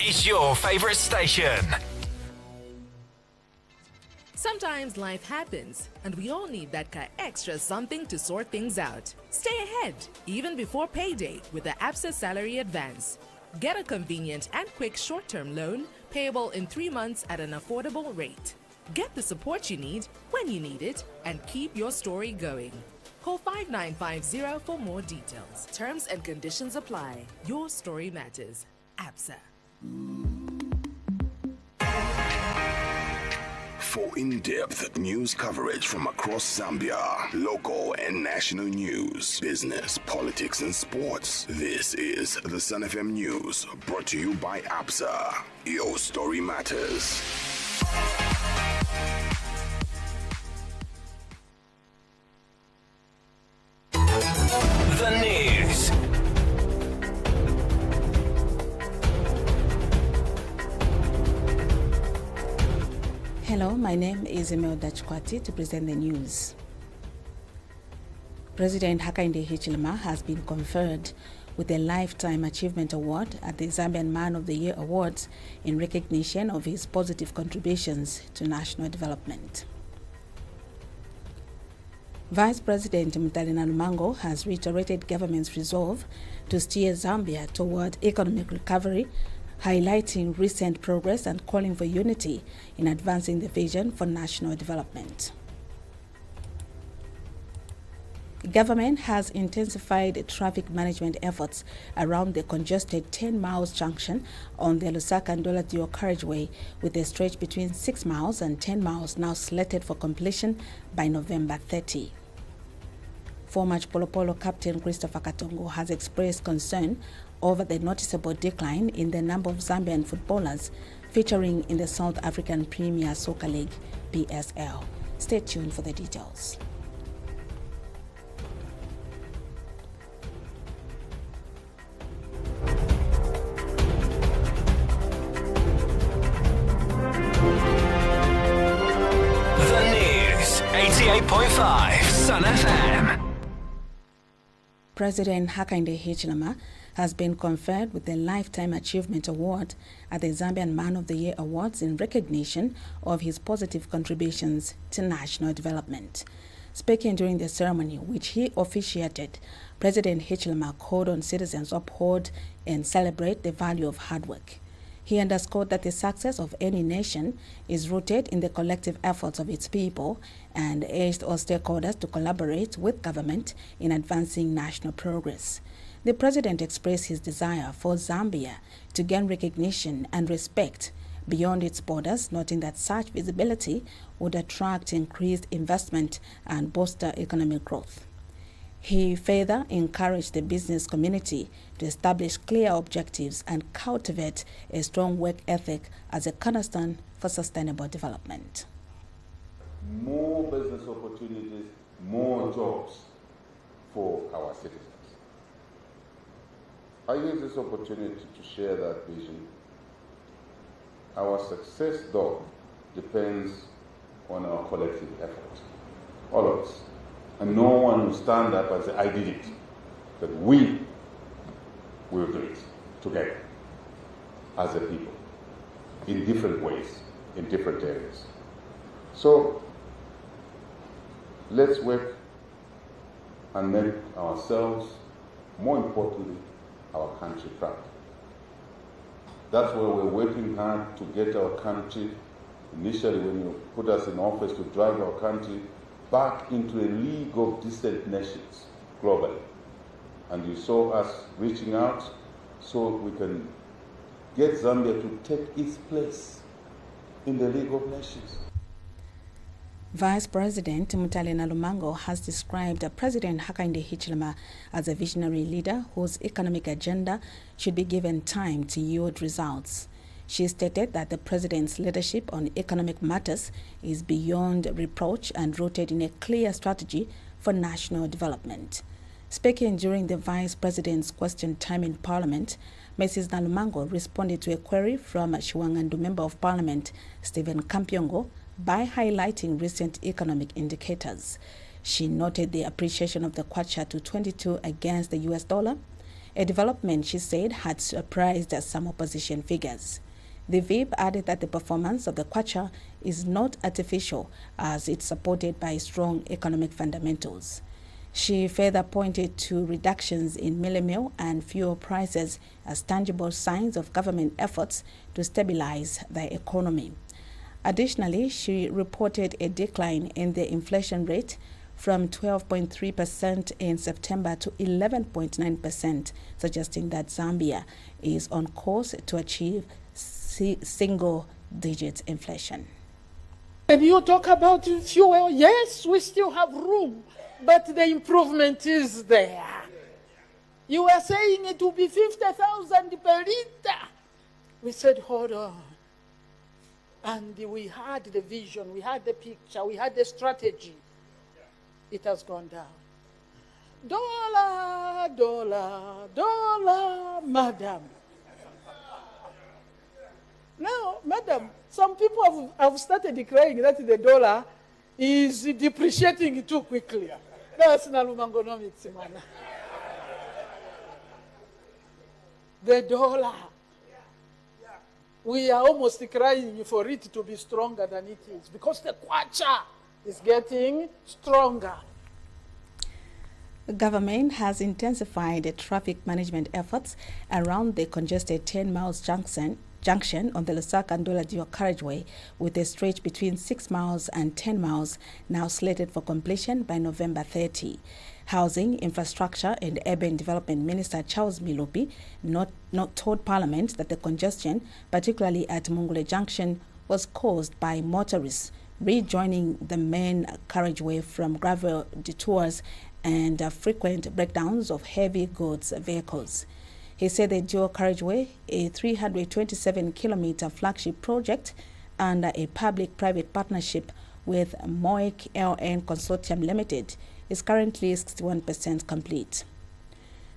is your favorite station. Sometimes life happens, and we all need that extra something to sort things out. Stay ahead, even before payday, with the ABSA salary advance. Get a convenient and quick short-term loan, payable in 3 months at an affordable rate. Get the support you need when you need it, and keep your story going. Call 5950 for more details. Terms and conditions apply. Your story matters. ABSA. For in-depth news coverage from across Zambia, local and national news, business, politics, and sports, this is the Sun FM News, brought to you by ABSA. Your story matters. The news. Hello, my name is Imelda Chikwati to present the news. President Hakainde Hichilema has been conferred with a Lifetime Achievement Award at the Zambian Man of the Year Awards in recognition of his positive contributions to national development. Vice President Mutalina Lumango has reiterated government's resolve to steer Zambia toward economic recovery, highlighting recent progress and calling for unity in advancing the vision for national development. Government has intensified traffic management efforts around the congested 10 miles junction on the Lusaka and Dolatio carriageway, with a stretch between 6 miles and 10 miles now slated for completion by November 30. Former Polo Polo captain Christopher Katongo has expressed concern over the noticeable decline in the number of Zambian footballers featuring in the South African Premier Soccer League, PSL. Stay tuned for the details. The news, 88.5 Sun FM. President Hakainde Hichilema has been conferred with the Lifetime Achievement Award at the Zambian Man of the Year Awards in recognition of his positive contributions to national development. Speaking during the ceremony, which he officiated, President Hichilema called on citizens to uphold and celebrate the value of hard work. He underscored that the success of any nation is rooted in the collective efforts of its people and urged all stakeholders to collaborate with government in advancing national progress. The president expressed his desire for Zambia to gain recognition and respect beyond its borders, noting that such visibility would attract increased investment and bolster economic growth. He further encouraged the business community to establish clear objectives and cultivate a strong work ethic as a cornerstone for sustainable development. More business opportunities, more jobs for our citizens. I use this opportunity to share that vision. Our success, though, depends on our collective effort, all of us. And no one will stand up and say, I did it. But we will do it together as a people in different ways, in different areas. So let's work and make ourselves, more importantly, our country proud. That's why we're working hard to get our country, initially when you put us in office, to drive our country back into a league of decent nations globally. And you saw us reaching out so we can get Zambia to take its place in the League of Nations. Vice President Mutalina Lumango has described President Hakainde Hichilema as a visionary leader whose economic agenda should be given time to yield results. She stated that the president's leadership on economic matters is beyond reproach and rooted in a clear strategy for national development. Speaking during the vice president's question time in Parliament, Mrs. Nalumango responded to a query from Shiwangandu Member of Parliament Stephen Kampyongo by highlighting recent economic indicators. She noted the appreciation of the kwacha to 22 against the US dollar a development she said had surprised some opposition figures. The VIP added that the performance of the kwacha is not artificial, as it's supported by strong economic fundamentals. She further pointed to reductions in meal and fuel prices as tangible signs of government efforts to stabilize the economy. Additionally, she reported a decline in the inflation rate from 12.3% in September to 11.9%, suggesting that Zambia is on course to achieve single-digit inflation. And you talk about fuel, yes, we still have room, but the improvement is there. You were saying it will be 50,000 per liter. We said, hold on. And we had the vision, we had the picture, we had the strategy. It has gone down. Dollar, dollar, dollar, madam. Now, madam, some people have started declaring that the dollar is depreciating too quickly. That's nalumangonomics, man. The dollar. We are almost crying for it to be stronger than it is because the kwacha is getting stronger. The government has intensified the traffic management efforts around the congested 10 miles junction on the Lusaka-Ndola dual carriageway, with a stretch between 6 miles and 10 miles now slated for completion by November 30. Housing, Infrastructure and Urban Development Minister Charles Milupi not told Parliament that the congestion, particularly at Mongole Junction, was caused by motorists rejoining the main carriageway from gravel detours and frequent breakdowns of heavy goods vehicles. He said the dual carriageway, a 327-kilometer flagship project under a public-private partnership with MOIC LN Consortium Limited, is currently 61% complete.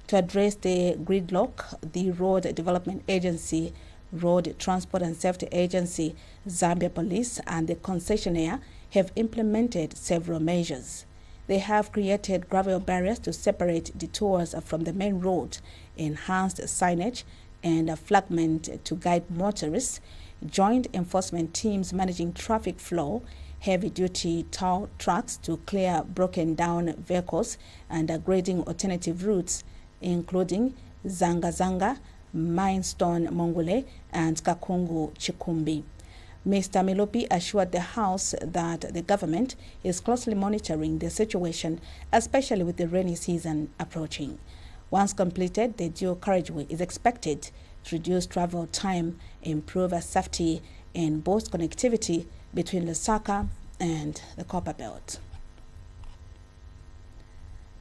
To address the gridlock, the Road Development Agency, Road Transport and Safety Agency, Zambia Police and the concessionaire have implemented several measures. They have created gravel barriers to separate detours from the main road, enhanced signage and flagment to guide motorists, joint enforcement teams managing traffic flow, heavy-duty tow trucks to clear broken-down vehicles, and grading alternative routes, including Zanga-Zanga, Mindstone Mongole, and Kakungu Chikumbi. Mr. Milupi assured the House that the government is closely monitoring the situation, especially with the rainy season approaching. Once completed, the dual carriageway is expected to reduce travel time, improve safety, and boost connectivity between Lusaka and the Copper Belt.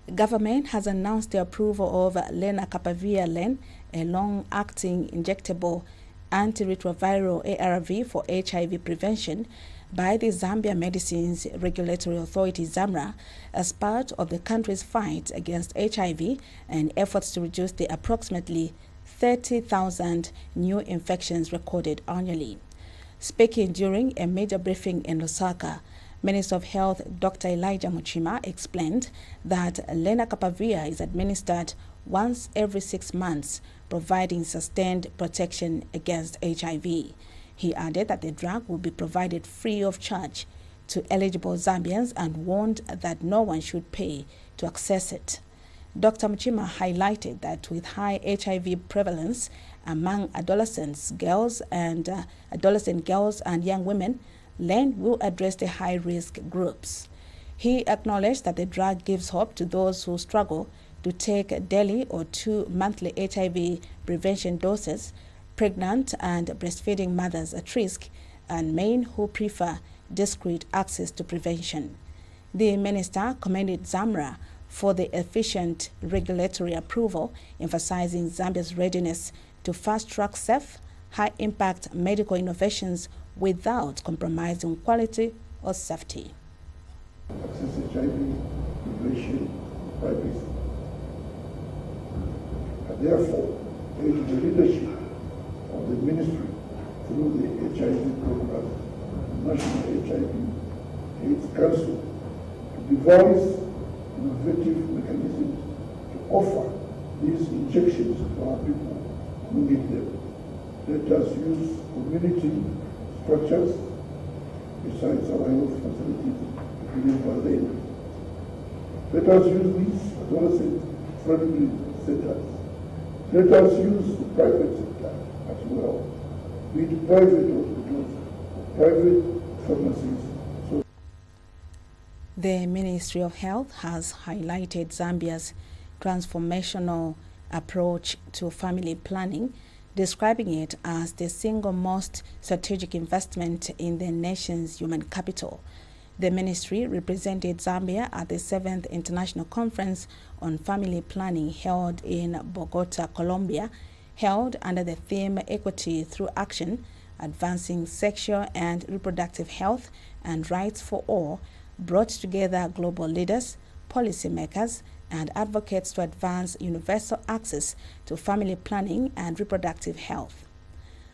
The government has announced the approval of lenacapavir, a long-acting injectable antiretroviral ARV for HIV prevention by the Zambia Medicines Regulatory Authority, ZAMRA, as part of the country's fight against HIV and efforts to reduce the approximately 30,000 new infections recorded annually. Speaking during a major briefing in Lusaka, Minister of Health Dr. Elijah Muchima explained that lenacapavir is administered once every 6 months, providing sustained protection against HIV. He added that the drug will be provided free of charge to eligible Zambians and warned that no one should pay to access it. Dr. Muchima highlighted that with high HIV prevalence among adolescent girls and young women, LEN will address the high-risk groups. He acknowledged that the drug gives hope to those who struggle to take daily or 2 monthly HIV prevention doses, pregnant and breastfeeding mothers at risk, and men who prefer discreet access to prevention. The minister commended ZAMRA for the efficient regulatory approval, emphasizing Zambia's readiness to fast-track safe, high-impact medical innovations without compromising quality or safety. Access HIV prevention privacy. And therefore, urge the leadership of the ministry through the HIV program, National HIV/AIDS Council, to devise innovative mechanisms to offer these injections to our people who need them. Let us use community structures besides our health facilities to deliver them. Let us use these adolescent-friendly centers. Let us use the private sector as well, be it private hospitals, private pharmacies. The Ministry of Health has highlighted Zambia's transformational approach to family planning, describing it as the single most strategic investment in the nation's human capital. The ministry represented Zambia at the 7th International Conference on Family Planning held in Bogota, Colombia, held under the theme Equity Through Action, Advancing Sexual and Reproductive Health and Rights for All, brought together global leaders, policymakers, and advocates to advance universal access to family planning and reproductive health.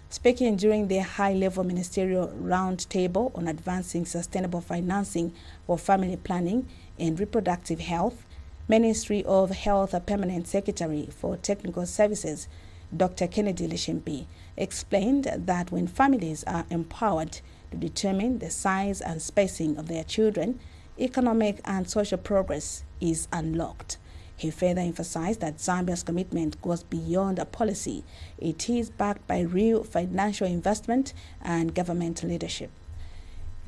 Speaking during the high-level ministerial roundtable on advancing sustainable financing for family planning and reproductive health, Ministry of Health Permanent Secretary for Technical Services, Dr. Kennedy Lishimpi, explained that when families are empowered to determine the size and spacing of their children, economic and social progress is unlocked. He further emphasized that Zambia's commitment goes beyond a policy. It is backed by real financial investment and government leadership.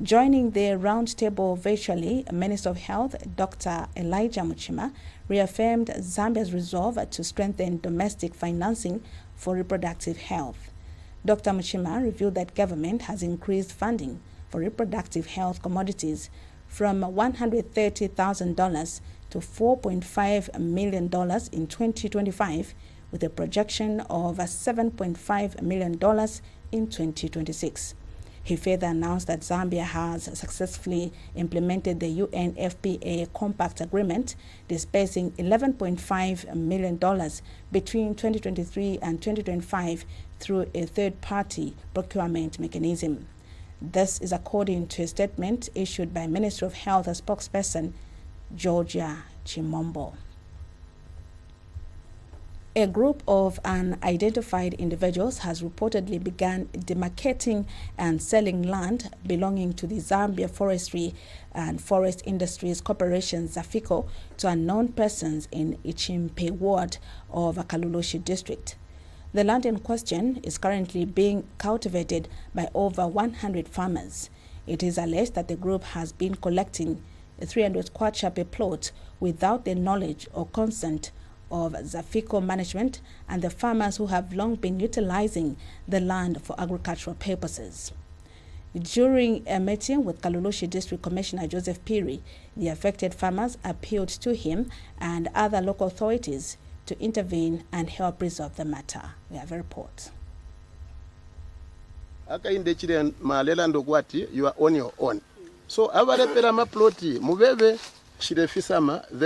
Joining the roundtable virtually, Minister of Health, Dr. Elijah Muchima, reaffirmed Zambia's resolve to strengthen domestic financing for reproductive health. Dr. Muchima revealed that government has increased funding for reproductive health commodities from $130,000 to $4.5 million in 2025, with a projection of $7.5 million in 2026. He further announced that Zambia has successfully implemented the UNFPA Compact Agreement, disbursing $11.5 million between 2023 and 2025 through a third-party procurement mechanism. This is according to a statement issued by Ministry of Health spokesperson Georgia Chimombo. A group of unidentified individuals has reportedly begun demarcating and selling land belonging to the Zambia Forestry and Forest Industries Corporation Zafico to unknown persons in Ichimpe ward of Kalulushi district. The land in question is currently being cultivated by over 100 farmers. It is alleged that the group has been collecting 300 kwacha per plot without the knowledge or consent of Zafico management and the farmers who have long been utilizing the land for agricultural purposes. During a meeting with Kalulushi District Commissioner Joseph Piri, the affected farmers appealed to him and other local authorities to intervene and help resolve the matter. We have a report. You are on your own. So they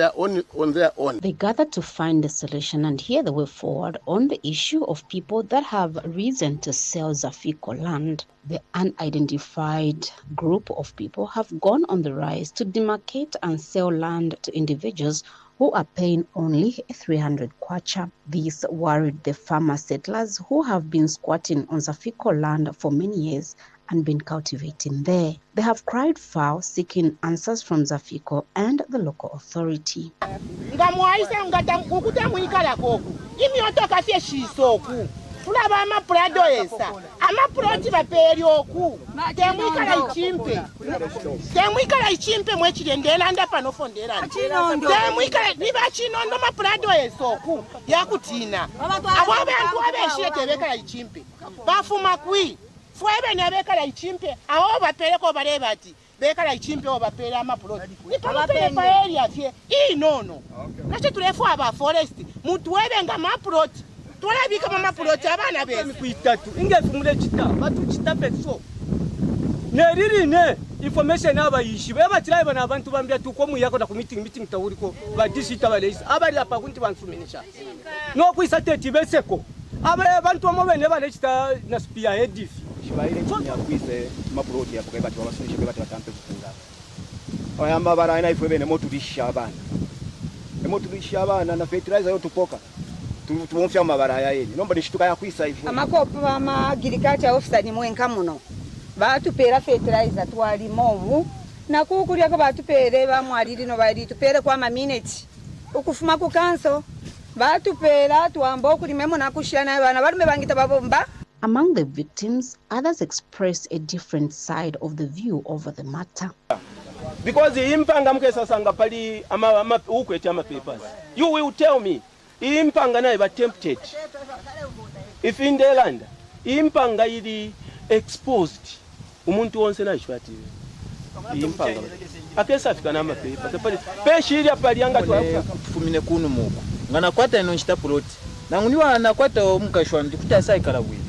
are on their own. They gathered to find a solution and hear the way forward on the issue of people that have reason to sell Zafico land. The unidentified group of people have gone on the rise to demarcate and sell land to individuals who are paying only 300 kwacha. This worried the farmer settlers who have been squatting on Zafico land for many years and been cultivating there. They have cried foul, seeking answers from Zafico and the local authority. Fuebe na bekala ichimpe aho bapeleko balebati bekala ichimpe obapela amaploti ipamapele pa area fie nono nacho tulefu aba forest mutu webe nga maploti tulabika mama ploti abana bese kuitatu ingefumule chita batu chita peso neriri ne information aba yishi beba tilaye na abantu bambia tu ko muyako na ku meeting tawuriko ba disita balesi abali apa kunti bansumenisha no kuisateti beseko aba bantu amobene balechita na spia edif shibaire nyakwise maproti yapo kai batu abasunisha kai batu batampe kukura oyamba bara ina ifwe bene motulisha abana na fertilizer yo tupoka tumufya mabaraya yeni nomba nishituka ya kwisa hivi amakopo ama agriculture officer ni mwenka muno batupera fertilizer twalimovu na kukulya ko batupere bamwaliri no bali tupere kwa minutes ukufuma ku kanso batupera tuamba okulimemo na kushana bana balume bangita babomba. Among the victims, others expressed a different side of the view over the matter. Because impanga mkesa sanga pali ama ukwete ama papers. You will tell me impanga na iba tempted. If in the land impanga ili exposed umuntu wonse na ishwati. Impanga akesa fika na ama papers. Pali peshiri pali anga tufumine kunu muko. Ngana kwata ino nshita plot. Na nguniwa nakwata omukashwa ndikuta ikala bwino.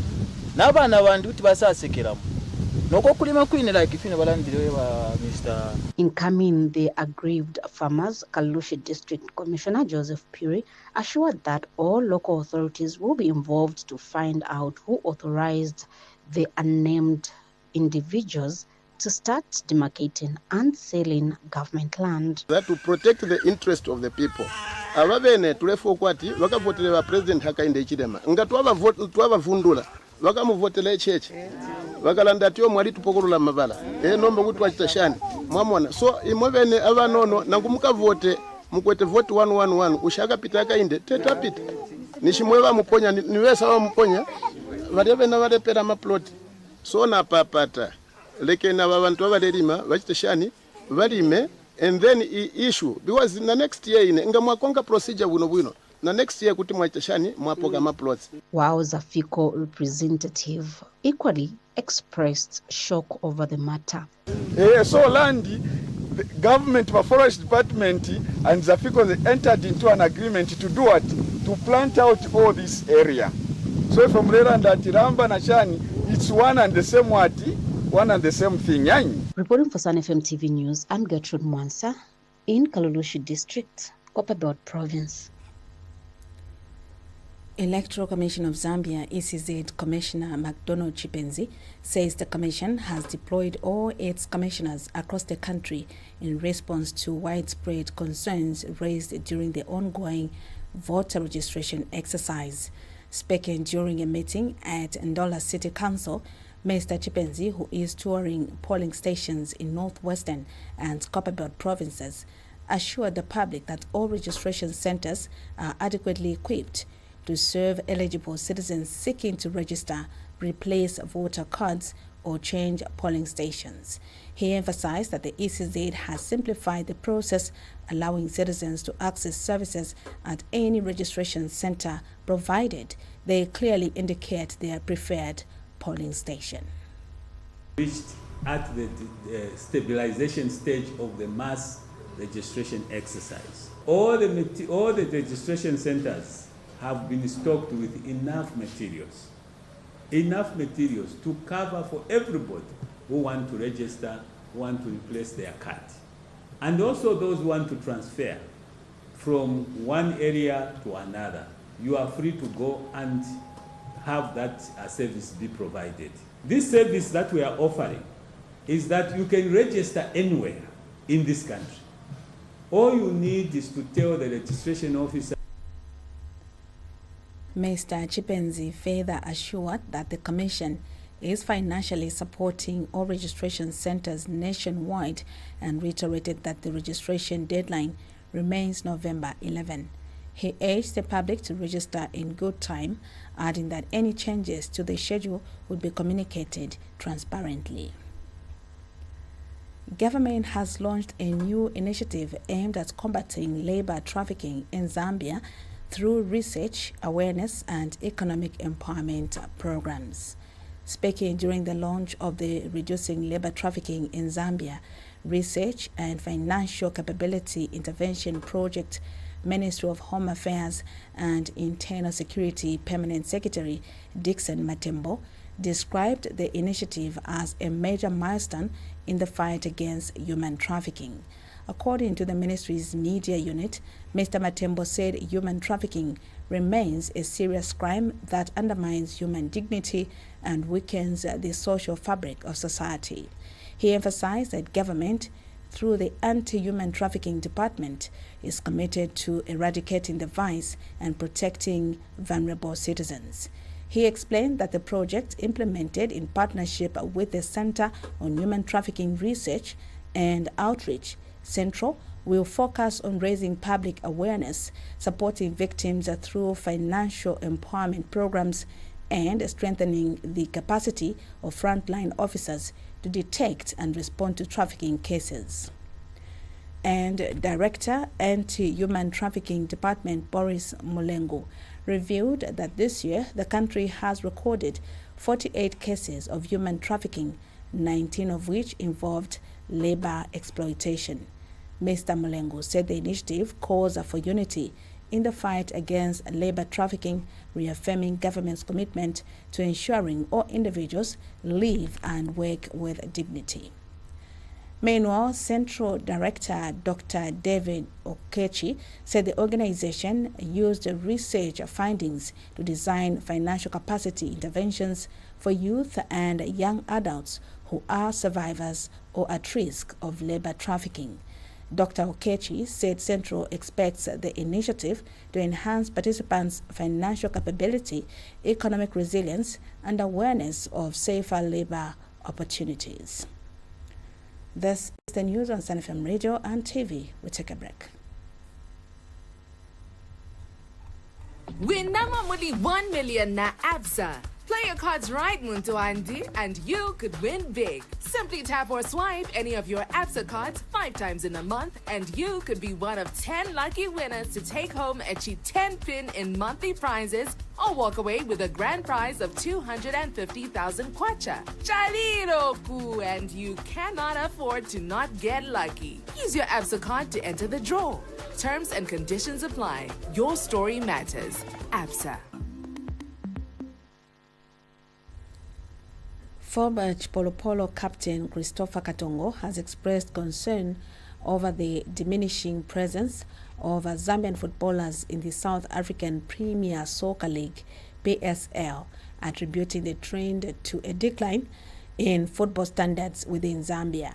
Nabana bandi kuti basasekeramu. In coming, the aggrieved farmers, Kalushi District Commissioner Joseph Piri assured that all local authorities will be involved to find out who authorized the unnamed individuals to start demarcating and selling government land. That to protect the interest of the people. Ababene tulefo kwati wakavotele wa president Hakainde Hichilema. Nga tuwava vundula. Wakamuvotele cheche. Wakalanda tiyo mwali tupokolola mavala. Nomba kuti wachitashani. Mwamwana. So imwevene avanono nangumuka vote mukwete vote 111 ushaka pita Hakainde teta pita. Nishimweva muponya niwesa wa muponya. Vareve na varepera maploti. So na papata. Leke na wabantu wabalelima wachitashani valime and then issue because the next year ine nga mwakonga procedure buno na next year kuti mwachitashani mwapoka maplots. While Zafiko representative equally expressed shock over the matter. So land, the government, the forest department and Zafiko they entered into an agreement to do what? To plant out all this area. So from Leranda Tiramba Nashani, it's one and the same thing. Reporting for Sun FM TV News, I'm Gertrude Mwansa in Kalulushi District, Copperbelt Province. Electoral Commission of Zambia, ECZ Commissioner McDonald Chipenzi, says the commission has deployed all its commissioners across the country in response to widespread concerns raised during the ongoing voter registration exercise. Speaking during a meeting at Ndola City Council, Mr. Chipenzi, who is touring polling stations in northwestern and Copperbelt provinces, assured the public that all registration centers are adequately equipped to serve eligible citizens seeking to register, replace voter cards, or change polling stations. He emphasized that the ECZ has simplified the process, allowing citizens to access services at any registration center, provided they clearly indicate their preferred polling station. Reached at the stabilization stage of the mass registration exercise. All the registration centers have been stocked with enough materials to cover for everybody who want to register, who want to replace their card. And also those who want to transfer from one area to another. You are free to go and have that service be provided. This service that we are offering is that you can register anywhere in this country. All you need is to tell the registration officer. Mr. Chipenzi further assured that the Commission is financially supporting all registration centers nationwide and reiterated that the registration deadline remains November 11. He urged the public to register in good time, adding that any changes to the schedule would be communicated transparently. Government has launched a new initiative aimed at combating labor trafficking in Zambia through research, awareness, and economic empowerment programs. Speaking during the launch of the Reducing Labor Trafficking in Zambia Research and Financial Capability Intervention Project, Ministry of Home Affairs and Internal Security Permanent Secretary Dixon Matembo described the initiative as a major milestone in the fight against human trafficking. According to the ministry's media unit, Mr. Matembo said human trafficking remains a serious crime that undermines human dignity and weakens the social fabric of society. He emphasized that government, through the Anti-Human Trafficking Department, is committed to eradicating the vice and protecting vulnerable citizens. He explained that the project, implemented in partnership with the Center on Human Trafficking Research and Outreach, Central, will focus on raising public awareness, supporting victims through financial empowerment programs, and strengthening the capacity of frontline officers to detect and respond to trafficking cases. And Director, Anti-Human Trafficking Department Boris Mulengo revealed that this year the country has recorded 48 cases of human trafficking, 19 of which involved labor exploitation. Mr. Mulengo said the initiative calls for unity in the fight against labor trafficking, reaffirming government's commitment to ensuring all individuals live and work with dignity. Meanwhile, Central Director Dr. David Okechi said the organization used research findings to design financial capacity interventions for youth and young adults who are survivors or at risk of labor trafficking. Dr. Okechi said Central expects the initiative to enhance participants' financial capability, economic resilience, and awareness of safer labor opportunities. This is the news on Sun FM Radio and TV. We take a break. Win namamuli 1 million na ABSA. Play your cards right, Muntu Andy, and you could win big. Simply tap or swipe any of your ABSA cards 5 times in a month, and you could be one of 10 lucky winners to take home a cheap 10-pin in monthly prizes or walk away with a grand prize of 250,000 kwacha. Chaliroku, and you cannot afford to not get lucky. Use your ABSA card to enter the draw. Terms and conditions apply. Your story matters. ABSA. Former Chipolopolo captain Christopher Katongo has expressed concern over the diminishing presence of Zambian footballers in the South African Premier Soccer League, PSL, attributing the trend to a decline in football standards within Zambia.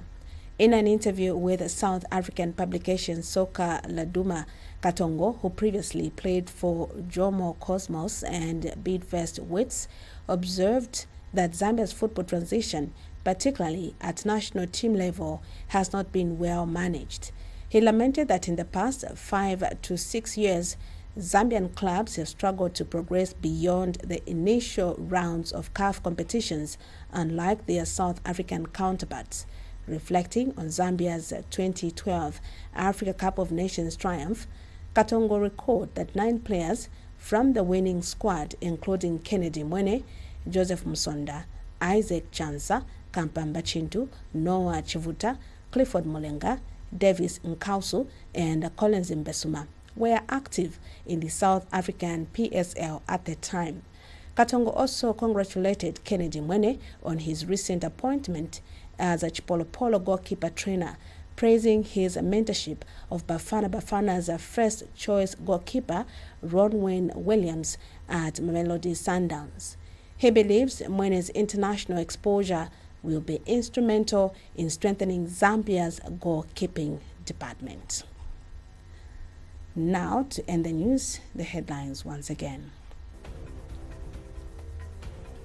In an interview with South African publication Soccer Laduma, Katongo, who previously played for Jomo Cosmos and Bidvest Wits, observed that Zambia's football transition, particularly at national team level, has not been well managed. He lamented that in the past 5 to 6 years, Zambian clubs have struggled to progress beyond the initial rounds of CAF competitions, unlike their South African counterparts. Reflecting on Zambia's 2012 Africa Cup of Nations triumph, Katongo recalled that 9 players from the winning squad, including Kennedy Mwene, Joseph Musonda, Isaac Chansa, Kampamba Chintu, Noah Chivuta, Clifford Molenga, Davis Nkausu, and Collins Mbesuma, were active in the South African PSL at the time. Katongo also congratulated Kennedy Mwene on his recent appointment as a Chipolopolo goalkeeper trainer, praising his mentorship of Bafana Bafana's first-choice goalkeeper, Ronwen Williams, at Mamelodi Sundowns. He believes Mwene's international exposure will be instrumental in strengthening Zambia's goalkeeping department. Now, to end the news, the headlines once again.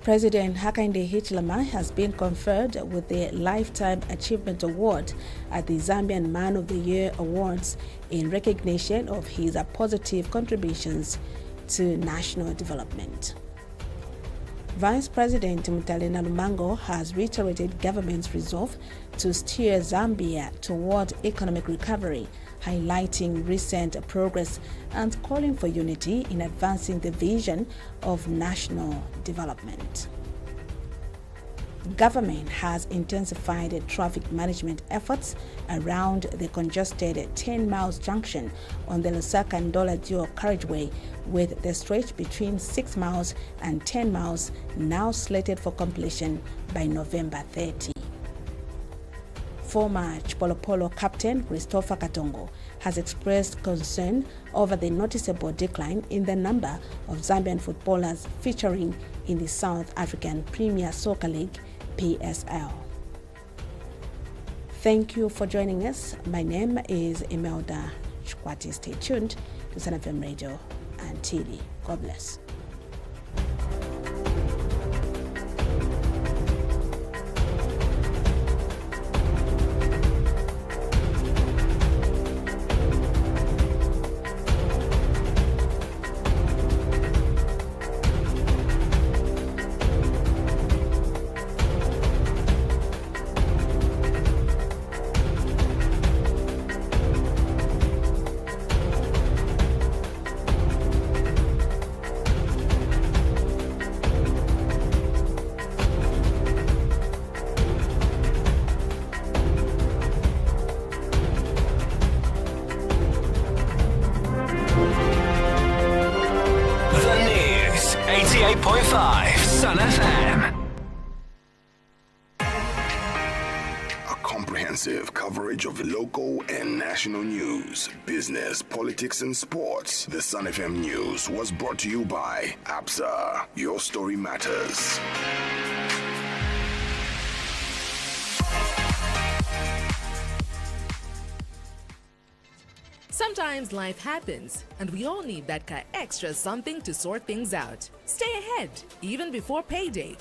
President Hakainde Hichilema has been conferred with the Lifetime Achievement Award at the Zambian Man of the Year Awards in recognition of his positive contributions to national development. Vice President Mutalena Lumango has reiterated government's resolve to steer Zambia toward economic recovery, highlighting recent progress and calling for unity in advancing the vision of national development. Government has intensified traffic management efforts around the congested 10 Miles junction on the Lusaka-Ndola dual carriageway, with the stretch between 6 miles and 10 miles now slated for completion by November 30. Former Chipolopolo captain Christopher Katongo has expressed concern over the noticeable decline in the number of Zambian footballers featuring in the South African Premier Soccer League, PSL. Thank you for joining us. My name is Imelda Chkwati. Stay tuned to Sun FM Radio and TV. God bless. The news, 88.5 Sun FM. A comprehensive coverage of local and national news, business, politics, and sports. The Sun FM News was brought to you by ABSA. Your story matters. Sometimes life happens, and we all need that extra something to sort things out. Stay ahead, even before payday,